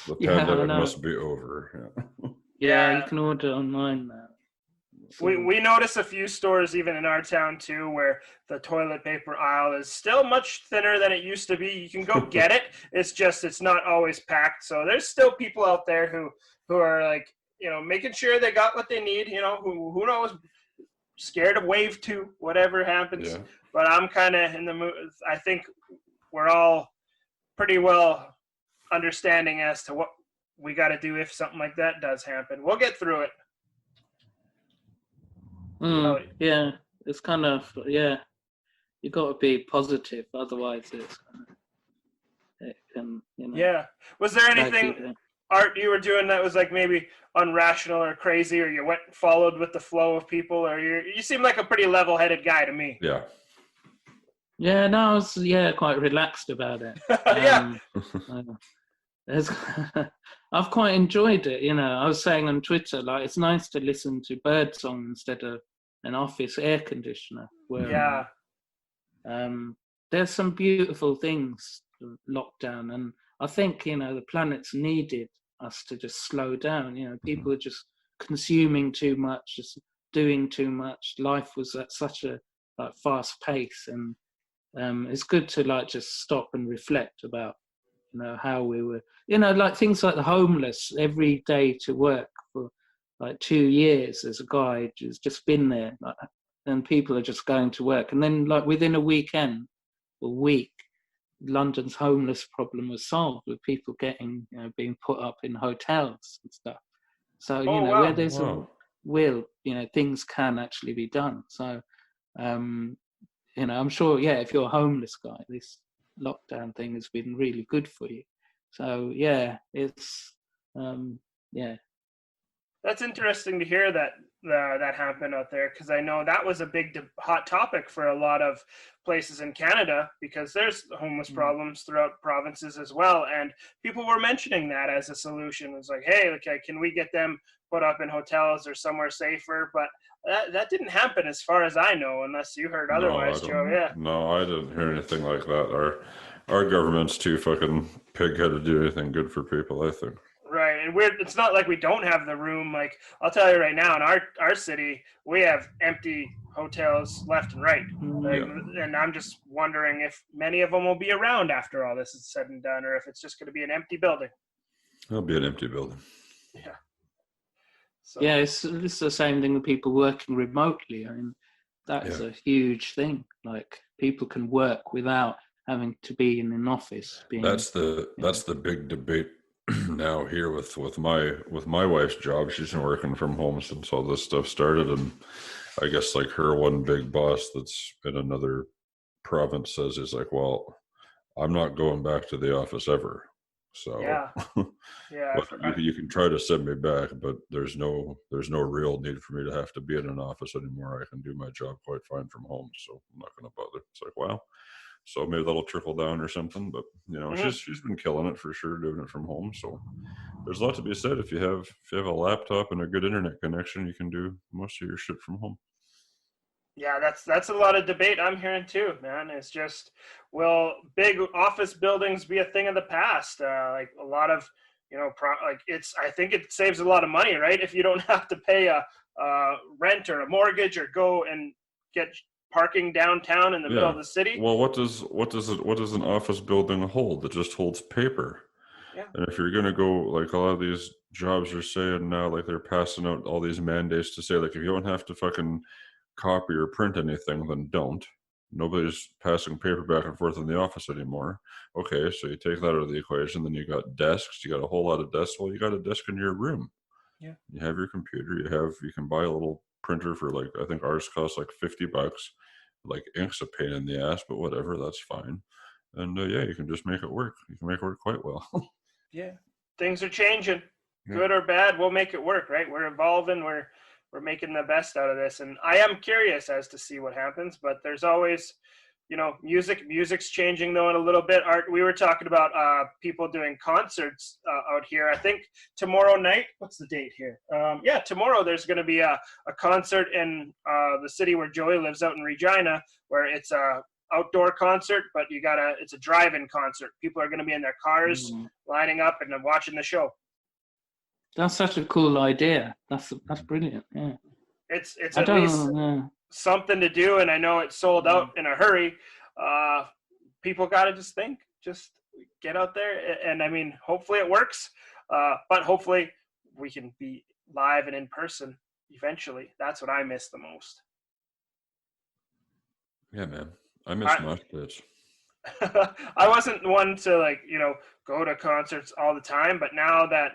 The pandemic must be over. Yeah, you can order online now. So, we notice a few stores even in our town too where the toilet paper aisle is still much thinner than it used to be. You can go get it. It's not always packed. So there's still people out there who are making sure they got what they need, who knows, scared of wave 2, whatever happens. Yeah. But I'm kind of in the mood. I think we're all pretty well understanding as to what we got to do if something like that does happen. We'll get through it. Yeah, it's kind of, you got to be positive, otherwise it can, Yeah. Was there anything, Art, you were doing that was maybe irrational or crazy, or you followed with the flow of people, or you seem like a pretty level-headed guy to me? Yeah. Yeah, no, I was quite relaxed about it. Yeah. I've quite enjoyed it. I was saying on Twitter, it's nice to listen to birdsong instead of an office air conditioner. Where, there's some beautiful things lockdown, and I think the planet's needed us to just slow down. People are just consuming too much, just doing too much. Life was at such a fast pace, and it's good to just stop and reflect about how we were, things like the homeless, every day to work for 2 years as a guide who's just been there, and people are just going to work, and then within a week, London's homeless problem was solved with people getting being put up in hotels and stuff. So where there's a will, things can actually be done. So I'm sure, if you're a homeless guy, this lockdown thing has been really good for you. So it's That's interesting to hear that that happened out there, because I know that was a big hot topic for a lot of places in Canada, because there's homeless problems throughout provinces as well, and people were mentioning that as a solution. It was like, hey, okay, can we get them put up in hotels or somewhere safer? But that didn't happen as far as I know, unless you heard otherwise, Joe. Yeah. No, I didn't hear anything like that. Our government's too fucking pig-headed to do anything good for people, I think. Right, and it's not like we don't have the room. Like, I'll tell you right now, in our city, we have empty hotels left and right. Like, and I'm just wondering if many of them will be around after all this is said and done, or if it's just going to be an empty building. It'll be an empty building. Yeah. So. Yeah, it's the same thing with people working remotely. I mean, that's a huge thing. Like, people can work without having to be in an office. That's the big debate now here with my wife's job. She's been working from home since all this stuff started, and I guess like her one big boss that's in another province says is like, well, I'm not going back to the office ever. So you can try to send me back, but there's no real need for me to have to be in an office anymore. I can do my job quite fine from home, so I'm not going to bother. It's like, wow. So maybe that'll trickle down or something, but she's been killing it for sure, doing it from home. So there's a lot to be said. If you have a laptop and a good internet connection, you can do most of your shit from home. Yeah, that's a lot of debate I'm hearing too, man. It's just, will big office buildings be a thing of the past? Like a lot of, I think it saves a lot of money, right? If you don't have to pay a rent or a mortgage or go and get parking downtown in the middle of the city. Well, what does an office building hold? It just holds paper. Yeah. And if you're gonna go, like a lot of these jobs are saying now, like they're passing out all these mandates to say, like, if you don't have to fucking copy or print anything, then don't. Nobody's passing paper back and forth in the office anymore. Okay, so you take that out of the equation, then you got desks. You got a whole lot of desks. Well, you got a desk in your room. Yeah. You have your computer. You can buy a little printer for, like, I think ours costs like $50. Like, ink's a pain in the ass, but whatever, that's fine. And you can just make it work. You can make it work quite well. Yeah, things are changing, good or bad. We'll make it work, right? We're evolving. We're making the best out of this, and I am curious as to see what happens. But there's always, music's changing though in a little bit. Art, we were talking about people doing concerts out here. I think tomorrow night. What's the date here? Tomorrow there's going to be a concert in the city where Joey lives, out in Regina, where it's a outdoor concert, but it's a drive-in concert. People are going to be in their cars, lining up and watching the show. That's such a cool idea. That's brilliant. Yeah. It's at least something to do, and I know it's sold out in a hurry. People got to just get out there, and I mean, hopefully it works. But hopefully we can be live and in person eventually. That's what I miss the most. Yeah, man. I miss mosh pits. I wasn't one to go to concerts all the time, but now that,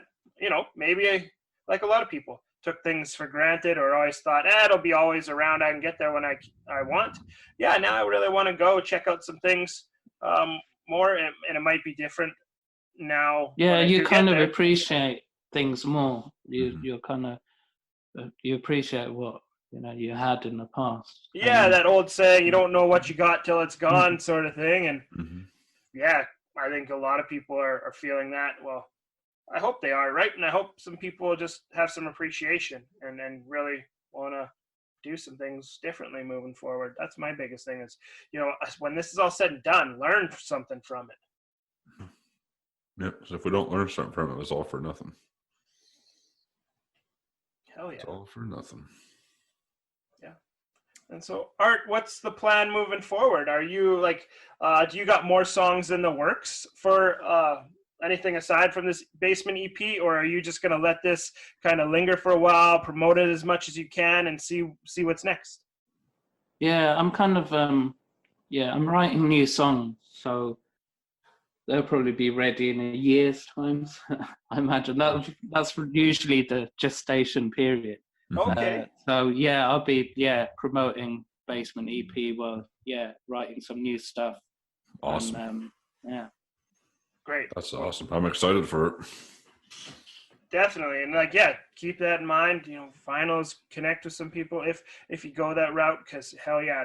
maybe like a lot of people took things for granted or always thought, it'll be always around. I can get there when I want. Yeah, now I really want to go check out some things more, and it might be different now. Yeah, you kind of appreciate things more. You kind of you appreciate what you had in the past. Yeah, that old saying, you don't know what you got till it's gone, sort of thing. And I think a lot of people are feeling that. Well, I hope they are, right? And I hope some people just have some appreciation and really want to do some things differently moving forward. That's my biggest thing is, when this is all said and done, learn something from it. Yeah, so if we don't learn something from it, it's all for nothing. Hell yeah. It's all for nothing. Yeah. And so, Art, what's the plan moving forward? Are you do you got more songs in the works for anything aside from this Basement EP, or are you just going to let this kind of linger for a while, promote it as much as you can, and see what's next? Yeah, I'm kind of I'm writing new songs, so they'll probably be ready in a year's time. I imagine that's usually the gestation period. Okay. So I'll be promoting Basement EP while writing some new stuff. Awesome. And, Great. That's awesome. I'm excited for it. Definitely. And like, yeah, keep that in mind. Vinyls, connect with some people if you go that route, because hell yeah,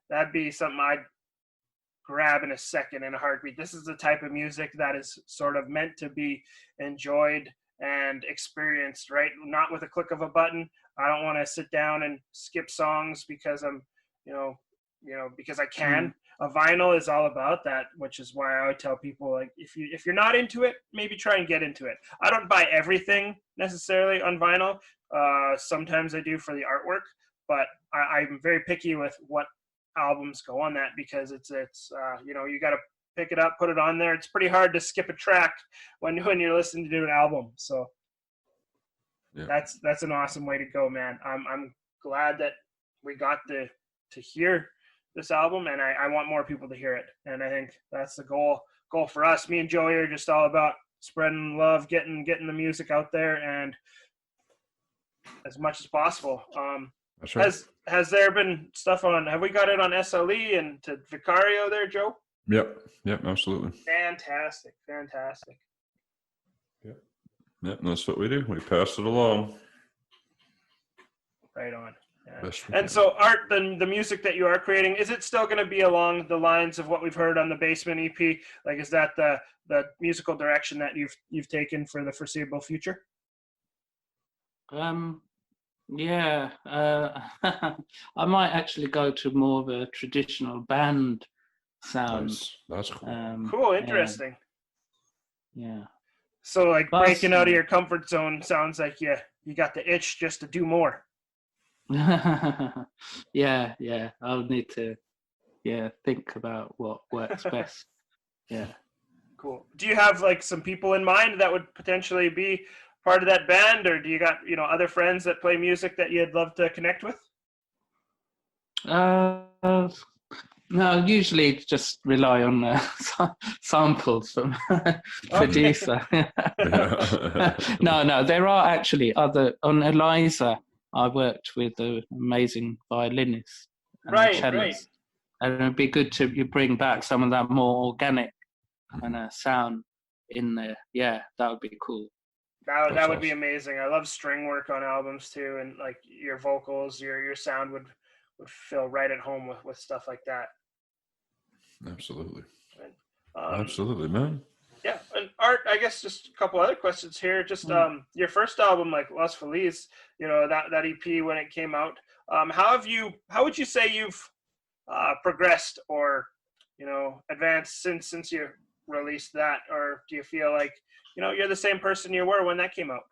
that'd be something I'd grab in a second, in a heartbeat. This is the type of music that is sort of meant to be enjoyed and experienced, right? Not with a click of a button. I don't want to sit down and skip songs because I'm, because I can. A vinyl is all about that, which is why I would tell people, like, if you're not into it, maybe try and get into it. I don't buy everything necessarily on vinyl. Sometimes I do for the artwork, but I'm very picky with what albums go on that, because it's you got to pick it up, put it on there. It's pretty hard to skip a track when you're listening to an album. So Yeah. that's an awesome way to go, man. I'm glad that we got to hear this album, and I want more people to hear it. And I think that's the goal for us. Me and Joey are just all about spreading love, getting the music out there, and as much as possible. That's right. Has there been stuff on? Have we got it on SLE and to Vicario there, Joe? Yep, absolutely. Fantastic. Yep, that's what we do. We pass it along. Right on. Yeah. Best we And can. so, Art, the music that you are creating, is it still going to be along the lines of what we've heard on the Basement EP? Like, is that the musical direction that you've taken for the foreseeable future? Yeah, I might actually go to more of a traditional band sound. Nice. That's cool. Cool, interesting. Yeah. So, like, Plus, breaking out of your comfort zone sounds like you got the itch just to do more. Yeah. I'll need to, think about what works best. Yeah. Cool. Do you have like some people in mind that would potentially be part of that band, or do you got other friends that play music that you'd love to connect with? No, usually just rely on samples from producer. No, there are actually other. On Eliza, I worked with an amazing violinist and Right. cellist. And it'd be good to bring back some of that more organic kind of sound in there. Yeah, that would be cool. That would be amazing. I love string work on albums too, and like your vocals, your sound would feel right at home with stuff like that. Absolutely. Absolutely, man. Yeah, and Art, I guess just a couple other questions here. Just your first album, like Los Feliz, that EP when it came out. How would you say you've progressed or advanced since you released that, or do you feel like you're the same person you were when that came out?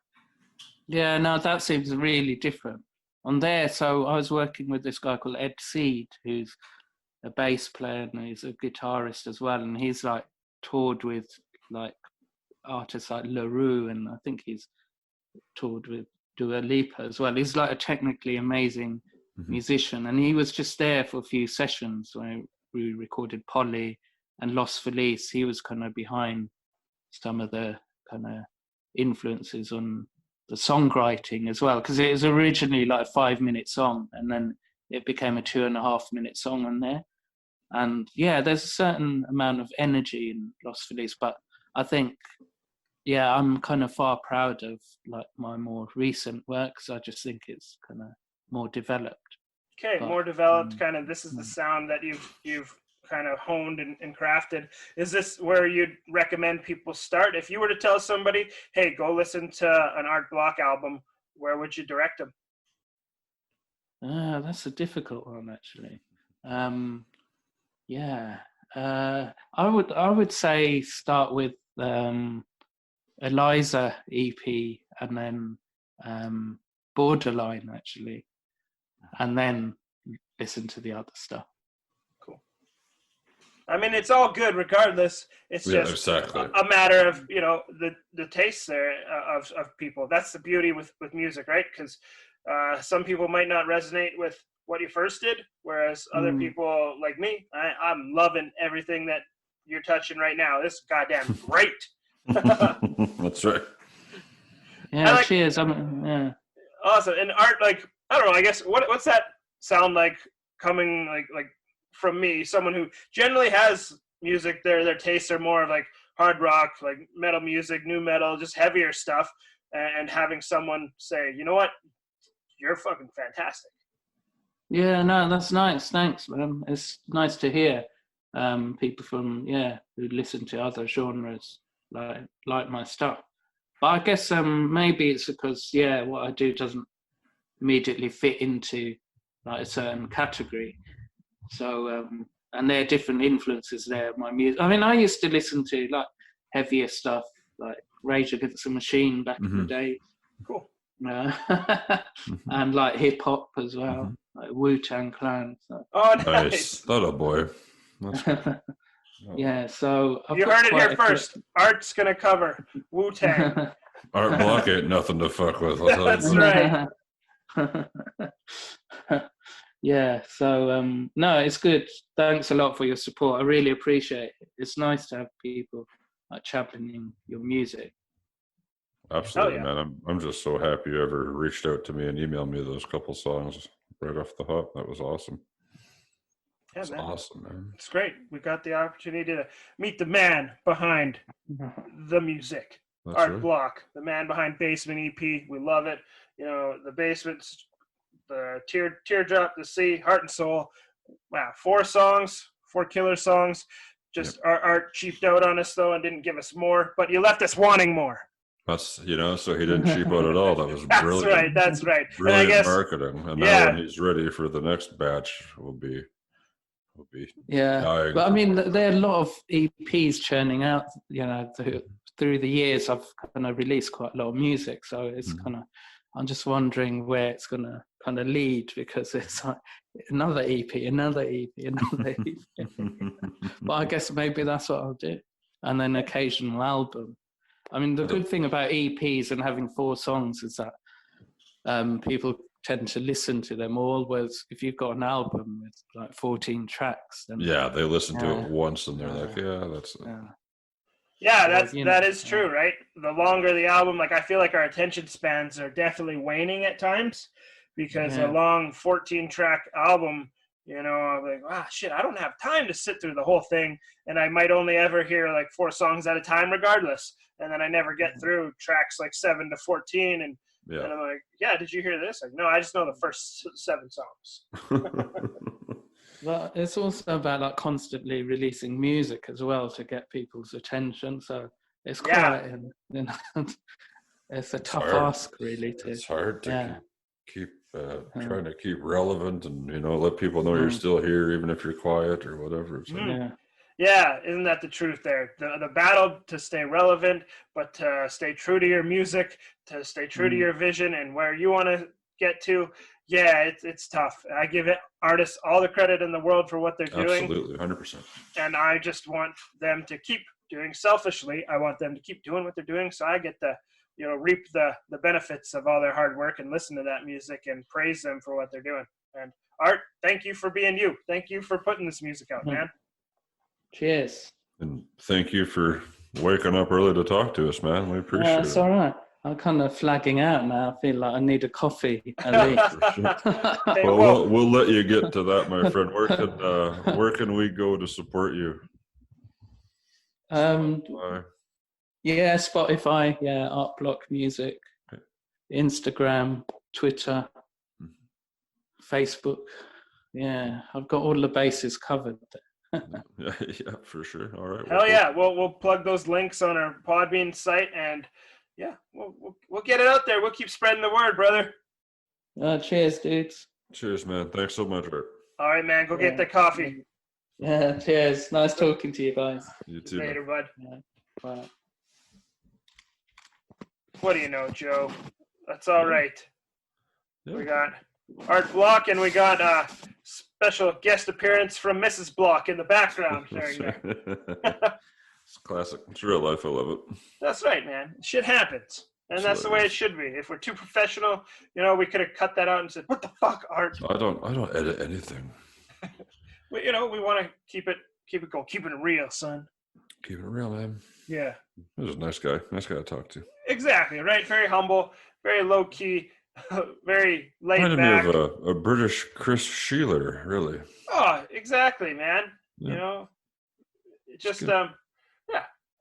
Yeah, no, that seems really different. On there, so I was working with this guy called Ed Seed, who's a bass player and he's a guitarist as well, and he's like toured with like artists like LaRue, and I think he's toured with Dua Lipa as well. He's like a technically amazing musician, and he was just there for a few sessions when we recorded Polly and Los Feliz. He was kind of behind some of the kind of influences on the songwriting as well, because it was originally like a 5-minute song, and then it became a 2.5-minute song on there. And yeah, there's a certain amount of energy in Los Feliz, but I think, I'm kind of far proud of like my more recent work, because I just think it's kind of more developed. Okay, but, more developed. Kind of, this is the sound that you've kind of honed and crafted. Is this where you'd recommend people start? If you were to tell somebody, hey, go listen to an Art Block album, where would you direct them? That's a difficult one, actually. I would say start with Eliza EP, and then Borderline, actually, and then listen to the other stuff. Cool. I mean, it's all good regardless. It's just exactly a matter of the tastes there of people. That's the beauty with music, right? Because some people might not resonate with what you first did, whereas other people like me, I'm loving everything that you're touching right now. This is goddamn great. That's right. Yeah, cheers. Yeah. Awesome. And Art, like, I don't know, I guess what's that sound like coming like from me, someone who generally has music, their tastes are more of like hard rock, like metal music, new metal, just heavier stuff. and having someone say, you know what, you're fucking fantastic. Yeah, no, that's nice. Thanks, man. It's nice to hear people from who listen to other genres like my stuff. But I guess maybe it's because what I do doesn't immediately fit into like a certain category. So and there are different influences there. My music. I mean, I used to listen to like heavier stuff, like Rage Against the Machine back in the day. Cool. And like hip hop as well, like Wu-Tang Clan. So. Oh, Nice. That a boy. Yeah, so you heard it here first. Art's gonna cover Wu-Tang. Art Block ain't nothing to fuck with. That's right. Yeah, so no, it's good. Thanks a lot for your support. I really appreciate it. It's nice to have people like championing your music. Absolutely, man. I'm just so happy you ever reached out to me and emailed me those couple songs right off the hop. That was awesome. Yeah, man. Awesome, man. It's great. We got the opportunity to meet the man behind the music. That's Art right. Block, the man behind Basement EP. We love it. You know, the Basement's the Teardrop, the Sea, Heart and Soul. Wow, 4 songs, 4 killer songs. Just Art cheaped out on us though and didn't give us more, but you left us wanting more. That's so he didn't cheap out at all. That was brilliant. That's right. Brilliant and I guess, marketing. And now when he's ready for the next batch, will be dying. But I mean, there are a lot of EPs churning out. You know, through the years, I've kind of released quite a lot of music, so it's kind of. I'm just wondering where it's going to kind of lead, because it's like another EP, another EP, another EP. But I guess maybe that's what I'll do, and then occasional album. I mean, the good thing about EPs and having 4 songs is that people tend to listen to them all, whereas if you've got an album with like 14 tracks, then they listen to it once and they're like, that's it. That is true, right? The longer the album, like I feel like our attention spans are definitely waning at times, because a long 14-track album, you know, I'm like, wow, shit, I don't have time to sit through the whole thing, and I might only ever hear like 4 songs at a time regardless, and then I never get through tracks like 7 to 14, and I'm like, did you hear this? Like, no, I just know the first 7 songs. Well, it's also about like constantly releasing music as well to get people's attention. So it's quite, it's a tough ask, really. It's hard to keep trying to keep relevant and let people know you're still here, even if you're quiet or whatever. So. Yeah, isn't that the truth there? The battle to stay relevant, but to stay true to your music, to stay true to your vision and where you want to get to. Yeah, it's tough. I give artists all the credit in the world for what they're doing. Absolutely, 100%. And I just want them to keep doing selfishly. I want them to keep doing what they're doing, so I get to, reap the benefits of all their hard work and listen to that music and praise them for what they're doing. And Art, thank you for being you. Thank you for putting this music out, man. Cheers. And thank you for waking up early to talk to us, man. We appreciate it. It's all right. I'm kind of flagging out now. I feel like I need a coffee at least. Hey, well, we'll let you get to that, my friend. Where can we go to support you? Spotify, Art Block Music, Instagram, Twitter, Facebook. Yeah, I've got all the bases covered. Yeah, for sure. All right. Hell yeah. We'll plug those links on our Podbean site, and we'll get it out there. We'll keep spreading the word, brother. Cheers, dudes. Cheers, man. Thanks so much, Art. All right, man. Go get the coffee. Yeah, cheers. Nice talking to you guys. You too. Later, bud. Yeah. Bye. What do you know, Joe? That's all right. Yeah. We got Art Block, and we got a special guest appearance from Mrs. Block in the background. It's classic. It's real life. I love it. That's right, man. Shit happens. And that's the way it should be. If we're too professional, we could have cut that out and said, "What the fuck, Art?" I don't edit anything. We want to keep it going, keep it real, son. Keep it real, man. Yeah. He was a nice guy. Nice guy to talk to. Exactly, right? Very humble, very low key, very laid Reminded back. me of a British Chris Sheeler, really. Oh, exactly, man. Yeah.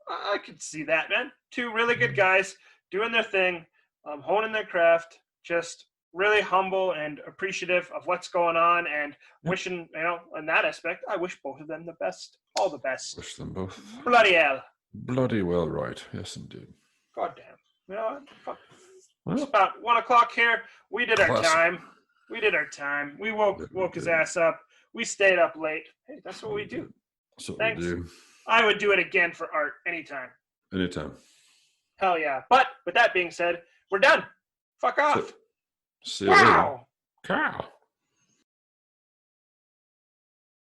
I could see that, man. 2 really good guys doing their thing, honing their craft, just really humble and appreciative of what's going on, and wishing, in that aspect, I wish both of them the best, all the best. Wish them both. Bloody hell. Bloody well right. Yes, indeed. God damn. Fuck. Well, It's about 1 o'clock here. We did our classic. time. We woke his ass up. We stayed up late. Hey, that's what we do. That's what Thanks. we do. I would do it again for art anytime. Anytime. Hell yeah. But with that being said, we're done. Fuck off. See you later. Wow. Cow.